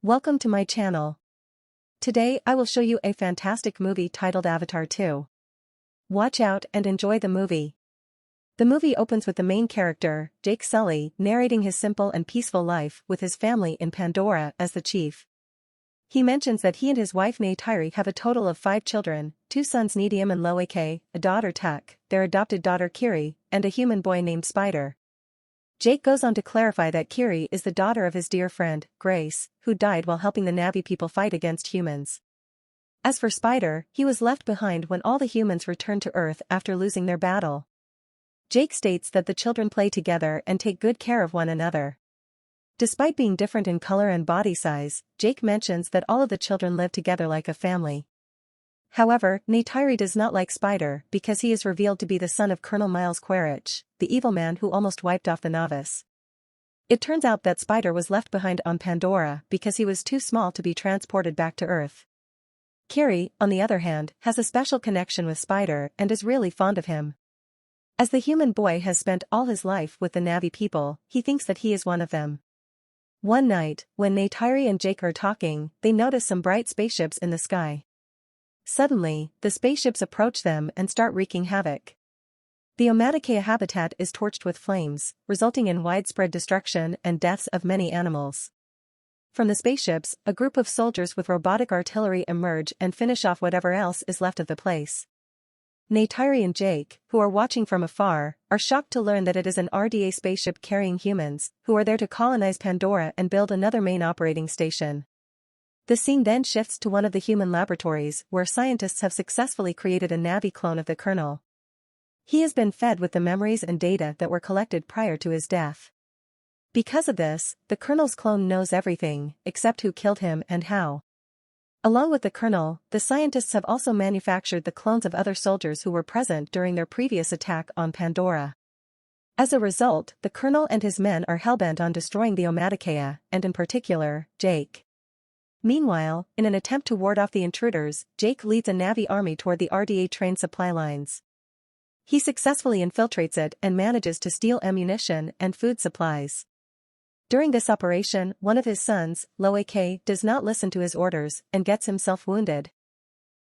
Welcome to my channel. Today I will show you a fantastic movie titled Avatar 2. Watch out and enjoy the movie. The movie opens with the main character, Jake Sully, narrating his simple and peaceful life with his family in Pandora as the chief. He mentions that he and his wife Neytiri have a total of 5 children, 2 sons Needium and Loake, a daughter Tuck, their adopted daughter Kiri, and a human boy named Spider. Jake goes on to clarify that Kiri is the daughter of his dear friend, Grace, who died while helping the Na'vi people fight against humans. As for Spider, he was left behind when all the humans returned to Earth after losing their battle. Jake states that the children play together and take good care of one another. Despite being different in color and body size, Jake mentions that all of the children live together like a family. However, Neytiri does not like Spider because he is revealed to be the son of Colonel Miles Quaritch, the evil man who almost wiped off the novice. It turns out that Spider was left behind on Pandora because he was too small to be transported back to Earth. Kiri, on the other hand, has a special connection with Spider and is really fond of him. As the human boy has spent all his life with the Na'vi people, he thinks that he is one of them. One night, when Neytiri and Jake are talking, they notice some bright spaceships in the sky. Suddenly, the spaceships approach them and start wreaking havoc. The Omaticaya habitat is torched with flames, resulting in widespread destruction and deaths of many animals. From the spaceships, a group of soldiers with robotic artillery emerge and finish off whatever else is left of the place. Neytiri and Jake, who are watching from afar, are shocked to learn that it is an RDA spaceship carrying humans, who are there to colonize Pandora and build another main operating station. The scene then shifts to one of the human laboratories where scientists have successfully created a Na'vi clone of the Colonel. He has been fed with the memories and data that were collected prior to his death. Because of this, the Colonel's clone knows everything, except who killed him and how. Along with the Colonel, the scientists have also manufactured the clones of other soldiers who were present during their previous attack on Pandora. As a result, the Colonel and his men are hellbent on destroying the Omaticaya, and in particular, Jake. Meanwhile, in an attempt to ward off the intruders, Jake leads a Na'vi army toward the RDA train supply lines. He successfully infiltrates it and manages to steal ammunition and food supplies. During this operation, one of his sons, Loake, does not listen to his orders and gets himself wounded.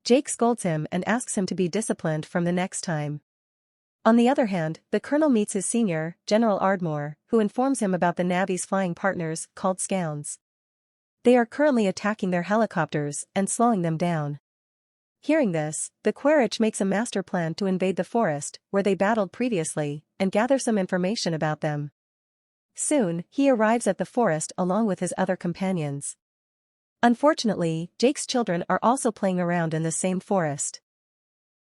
Jake scolds him and asks him to be disciplined from the next time. On the other hand, the Colonel meets his senior, General Ardmore, who informs him about the Na'vi's flying partners, called Scounds. They are currently attacking their helicopters and slowing them down. Hearing this, the Quaritch makes a master plan to invade the forest, where they battled previously, and gather some information about them. Soon, he arrives at the forest along with his other companions. Unfortunately, Jake's children are also playing around in the same forest.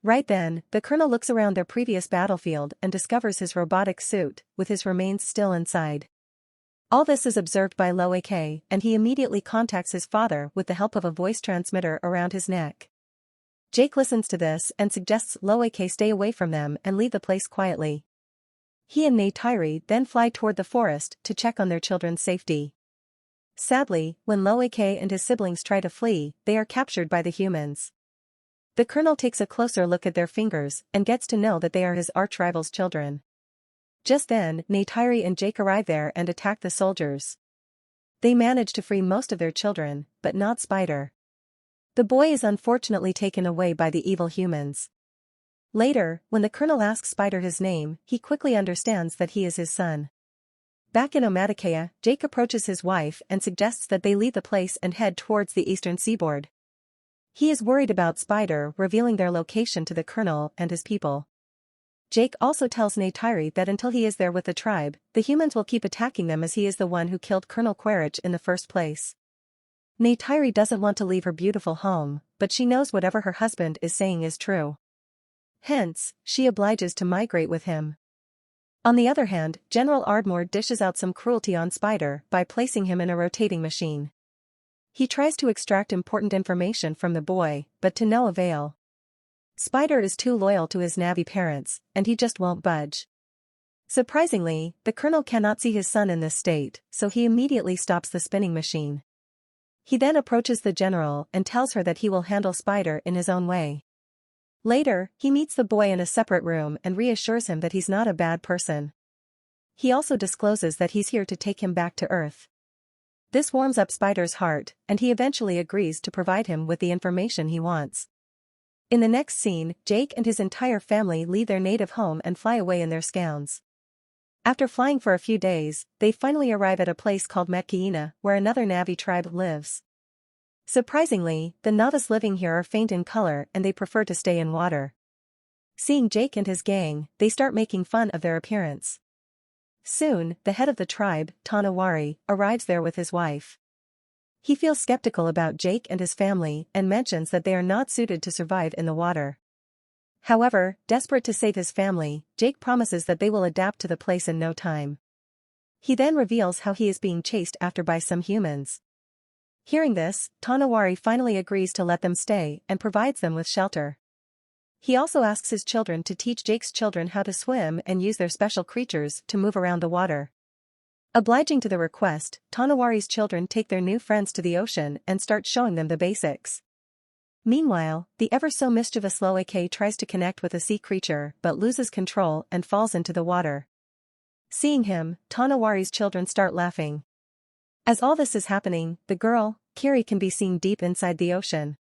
Right then, the Colonel looks around their previous battlefield and discovers his robotic suit, with his remains still inside. All this is observed by Loake, and he immediately contacts his father with the help of a voice transmitter around his neck. Jake listens to this and suggests Loake stay away from them and leave the place quietly. He and Neytiri then fly toward the forest to check on their children's safety. Sadly, when Loake and his siblings try to flee, they are captured by the humans. The Colonel takes a closer look at their fingers and gets to know that they are his arch-rival's children. Just then, Neytiri and Jake arrive there and attack the soldiers. They manage to free most of their children, but not Spider. The boy is unfortunately taken away by the evil humans. Later, when the Colonel asks Spider his name, he quickly understands that he is his son. Back in Omaticaya, Jake approaches his wife and suggests that they leave the place and head towards the eastern seaboard. He is worried about Spider revealing their location to the Colonel and his people. Jake also tells Neytiri that until he is there with the tribe, the humans will keep attacking them as he is the one who killed Colonel Quaritch in the first place. Neytiri doesn't want to leave her beautiful home, but she knows whatever her husband is saying is true. Hence, she obliges to migrate with him. On the other hand, General Ardmore dishes out some cruelty on Spider by placing him in a rotating machine. He tries to extract important information from the boy, but to no avail. Spider is too loyal to his Na'vi parents, and he just won't budge. Surprisingly, the Colonel cannot see his son in this state, so he immediately stops the spinning machine. He then approaches the general and tells her that he will handle Spider in his own way. Later, he meets the boy in a separate room and reassures him that he's not a bad person. He also discloses that he's here to take him back to Earth. This warms up Spider's heart, and he eventually agrees to provide him with the information he wants. In the next scene, Jake and his entire family leave their native home and fly away in their scows. After flying for a few days, they finally arrive at a place called Metcaina, where another Navi tribe lives. Surprisingly, the Navas living here are faint in color and they prefer to stay in water. Seeing Jake and his gang, they start making fun of their appearance. Soon, the head of the tribe, Tanawari, arrives there with his wife. He feels skeptical about Jake and his family and mentions that they are not suited to survive in the water. However, desperate to save his family, Jake promises that they will adapt to the place in no time. He then reveals how he is being chased after by some humans. Hearing this, Tanawari finally agrees to let them stay and provides them with shelter. He also asks his children to teach Jake's children how to swim and use their special creatures to move around the water. Obliging to the request, Tanawari's children take their new friends to the ocean and start showing them the basics. Meanwhile, the ever-so-mischievous Loeke tries to connect with a sea creature but loses control and falls into the water. Seeing him, Tanawari's children start laughing. As all this is happening, the girl, Kiri, can be seen deep inside the ocean.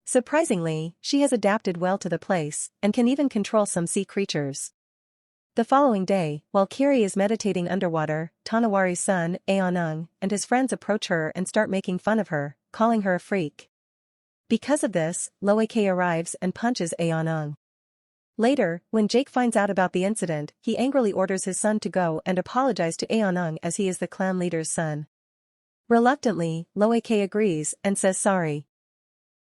Surprisingly, she has adapted well to the place, and can even control some sea creatures. The following day, while Kiri is meditating underwater, Tanawari's son, Aonung, and his friends approach her and start making fun of her, calling her a freak. Because of this, Loeke arrives and punches Aonung. Later, when Jake finds out about the incident, he angrily orders his son to go and apologize to Aonung as he is the clan leader's son. Reluctantly, Loeke agrees and says sorry.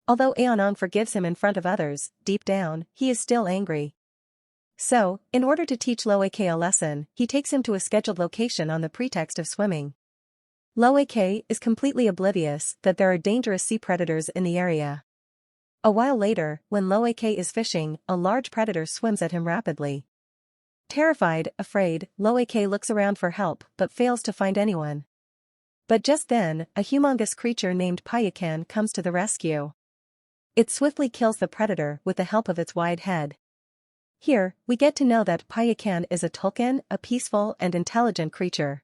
Although Aonung forgives him in front of others, deep down, he is still angry. So, in order to teach Loeke a lesson, he takes him to a scheduled location on the pretext of swimming. Loeke is completely oblivious that there are dangerous sea predators in the area. A while later, when Loeke is fishing, a large predator swims at him rapidly. Terrified, afraid, Loeke looks around for help but fails to find anyone. But just then, a humongous creature named Payakan comes to the rescue. It swiftly kills the predator with the help of its wide head. Here, we get to know that Payakan is a tulkun, a peaceful and intelligent creature.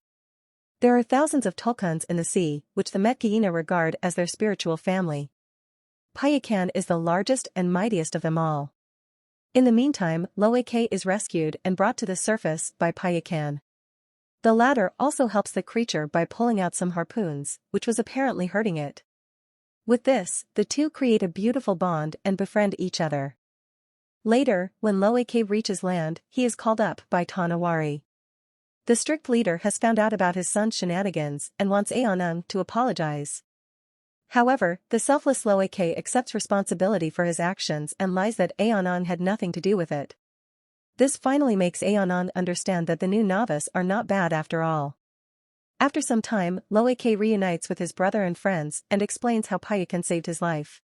There are thousands of tulkuns in the sea, which the Metcaina regard as their spiritual family. Payakan is the largest and mightiest of them all. In the meantime, Loeke is rescued and brought to the surface by Payakan. The latter also helps the creature by pulling out some harpoons, which was apparently hurting it. With this, the two create a beautiful bond and befriend each other. Later, when Loeke reaches land, he is called up by Tanawari. The strict leader has found out about his son's shenanigans and wants Aonung to apologize. However, the selfless Loeke accepts responsibility for his actions and lies that Aonung had nothing to do with it. This finally makes Aonung understand that the new Navas are not bad after all. After some time, Loeke reunites with his brother and friends and explains how Payakan saved his life.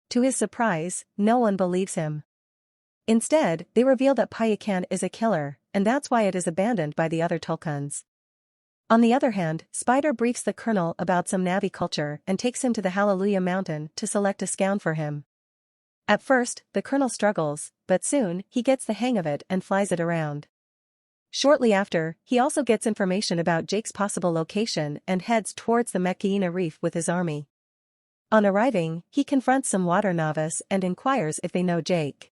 To his surprise, no one believes him. Instead, they reveal that Payakan is a killer, and that's why it is abandoned by the other tulkuns. On the other hand, Spider briefs the colonel about some Navi culture and takes him to the Hallelujah Mountain to select a scout for him. At first, the colonel struggles, but soon, he gets the hang of it and flies it around. Shortly after, he also gets information about Jake's possible location and heads towards the Metcaina Reef with his army. On arriving, he confronts some water Navas and inquires if they know Jake.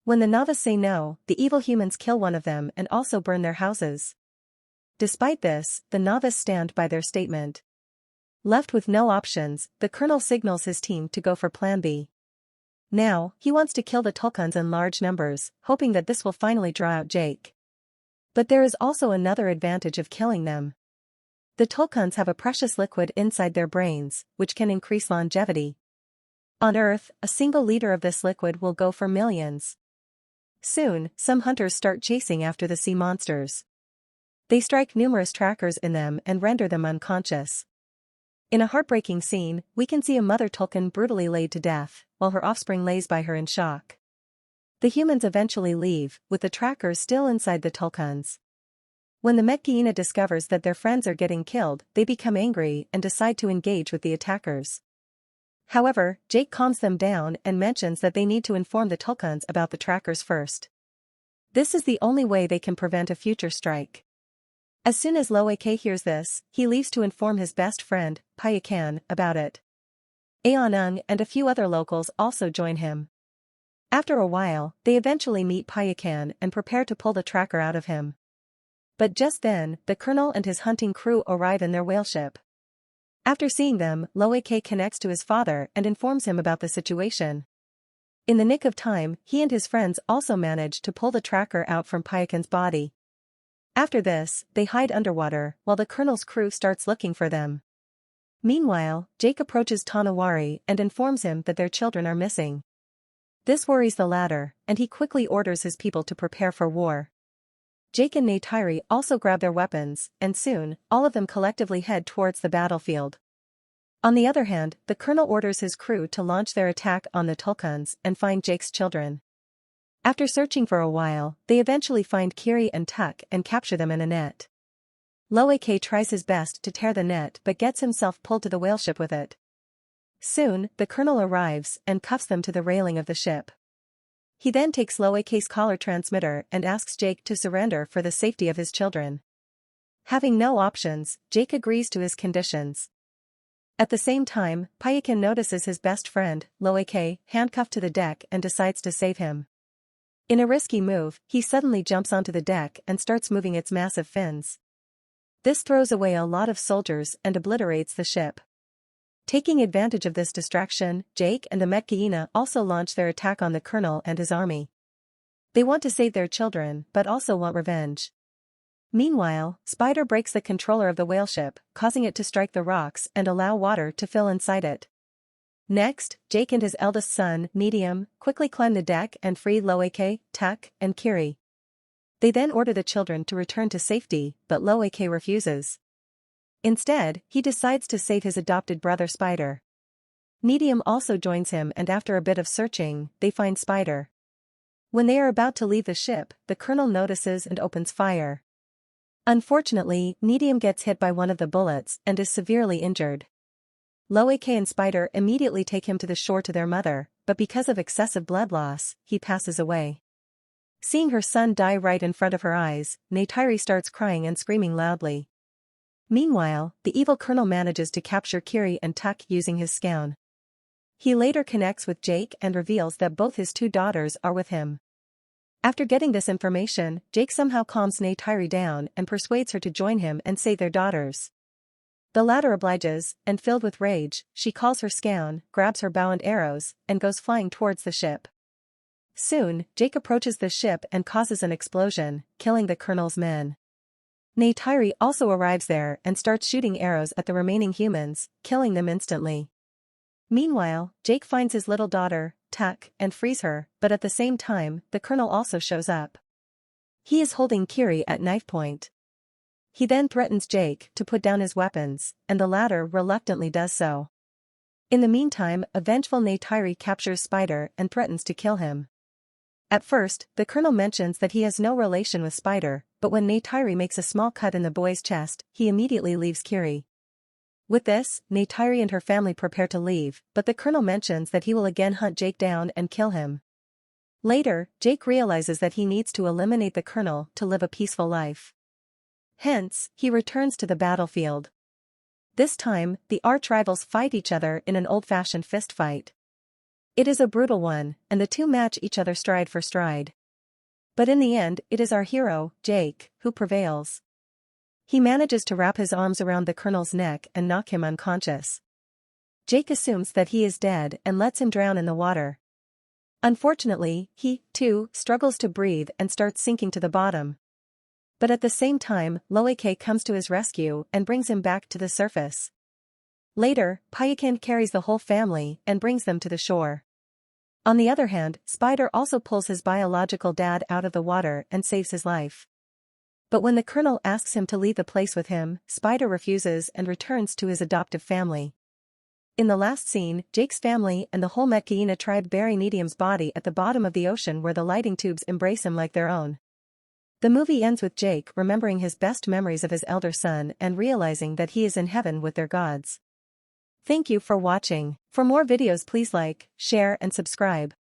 When the Navas say no, the evil humans kill one of them and also burn their houses. Despite this, the Navas stand by their statement. Left with no options, the colonel signals his team to go for Plan B. Now, he wants to kill the tulkuns in large numbers, hoping that this will finally draw out Jake. But there is also another advantage of killing them. The tulkuns have a precious liquid inside their brains, which can increase longevity. On Earth, a single liter of this liquid will go for millions. Soon, some hunters start chasing after the sea monsters. They strike numerous trackers in them and render them unconscious. In a heartbreaking scene, we can see a mother tulkun brutally laid to death, while her offspring lays by her in shock. The humans eventually leave, with the trackers still inside the tulkuns. When the Metcaina discovers that their friends are getting killed, they become angry and decide to engage with the attackers. However, Jake calms them down and mentions that they need to inform the tulkuns about the trackers first. This is the only way they can prevent a future strike. As soon as Loek hears this, he leaves to inform his best friend, Payakan, about it. Aonung and a few other locals also join him. After a while, they eventually meet Payakan and prepare to pull the tracker out of him. But just then, the colonel and his hunting crew arrive in their whale ship. After seeing them, Loek connects to his father and informs him about the situation. In the nick of time, he and his friends also manage to pull the tracker out from Payakan's body. After this, they hide underwater, while the colonel's crew starts looking for them. Meanwhile, Jake approaches Tanawari and informs him that their children are missing. This worries the latter, and he quickly orders his people to prepare for war. Jake and Neytiri also grab their weapons, and soon, all of them collectively head towards the battlefield. On the other hand, the colonel orders his crew to launch their attack on the Tulkuns and find Jake's children. After searching for a while, they eventually find Kiri and Tuck and capture them in a net. Loek tries his best to tear the net but gets himself pulled to the whale ship with it. Soon, the colonel arrives and cuffs them to the railing of the ship. He then takes Loek's collar transmitter and asks Jake to surrender for the safety of his children. Having no options, Jake agrees to his conditions. At the same time, Payakan notices his best friend, Loek, handcuffed to the deck and decides to save him. In a risky move, he suddenly jumps onto the deck and starts moving its massive fins. This throws away a lot of soldiers and obliterates the ship. Taking advantage of this distraction, Jake and the Metkaina also launch their attack on the colonel and his army. They want to save their children but also want revenge. Meanwhile, Spider breaks the controller of the whale ship, causing it to strike the rocks and allow water to fill inside it. Next, Jake and his eldest son, Medium, quickly climb the deck and free Loek, Tuck, and Kiri. They then order the children to return to safety, but Loek refuses. Instead, he decides to save his adopted brother Spider. Medium also joins him and after a bit of searching, they find Spider. When they are about to leave the ship, the colonel notices and opens fire. Unfortunately, Medium gets hit by one of the bullets and is severely injured. Loek and Spider immediately take him to the shore to their mother, but because of excessive blood loss, he passes away. Seeing her son die right in front of her eyes, Neytiri starts crying and screaming loudly. Meanwhile, the evil colonel manages to capture Kiri and Tuck using his scown. He later connects with Jake and reveals that both his two daughters are with him. After getting this information, Jake somehow calms Neytiri down and persuades her to join him and save their daughters. The latter obliges, and filled with rage, she calls her scown, grabs her bow and arrows, and goes flying towards the ship. Soon, Jake approaches the ship and causes an explosion, killing the colonel's men. Neytiri also arrives there and starts shooting arrows at the remaining humans, killing them instantly. Meanwhile, Jake finds his little daughter, Tuck, and frees her, but at the same time, the colonel also shows up. He is holding Kiri at knife point. He then threatens Jake to put down his weapons, and the latter reluctantly does so. In the meantime, a vengeful Neytiri captures Spider and threatens to kill him. At first, the colonel mentions that he has no relation with Spider, but when Neytiri makes a small cut in the boy's chest, he immediately leaves Kiri. With this, Neytiri and her family prepare to leave, but the colonel mentions that he will again hunt Jake down and kill him. Later, Jake realizes that he needs to eliminate the colonel to live a peaceful life. Hence, he returns to the battlefield. This time, the arch-rivals fight each other in an old-fashioned fist fight. It is a brutal one, and the two match each other stride for stride. But in the end, it is our hero, Jake, who prevails. He manages to wrap his arms around the colonel's neck and knock him unconscious. Jake assumes that he is dead and lets him drown in the water. Unfortunately, he, too, struggles to breathe and starts sinking to the bottom. But at the same time, Loek comes to his rescue and brings him back to the surface. Later, Payakan carries the whole family and brings them to the shore. On the other hand, Spider also pulls his biological dad out of the water and saves his life. But when the colonel asks him to leave the place with him, Spider refuses and returns to his adoptive family. In the last scene, Jake's family and the whole Metkaina tribe bury Medium's body at the bottom of the ocean where the lighting tubes embrace him like their own. The movie ends with Jake remembering his best memories of his elder son and realizing that he is in heaven with their gods. Thank you for watching. For more videos please like, share and subscribe.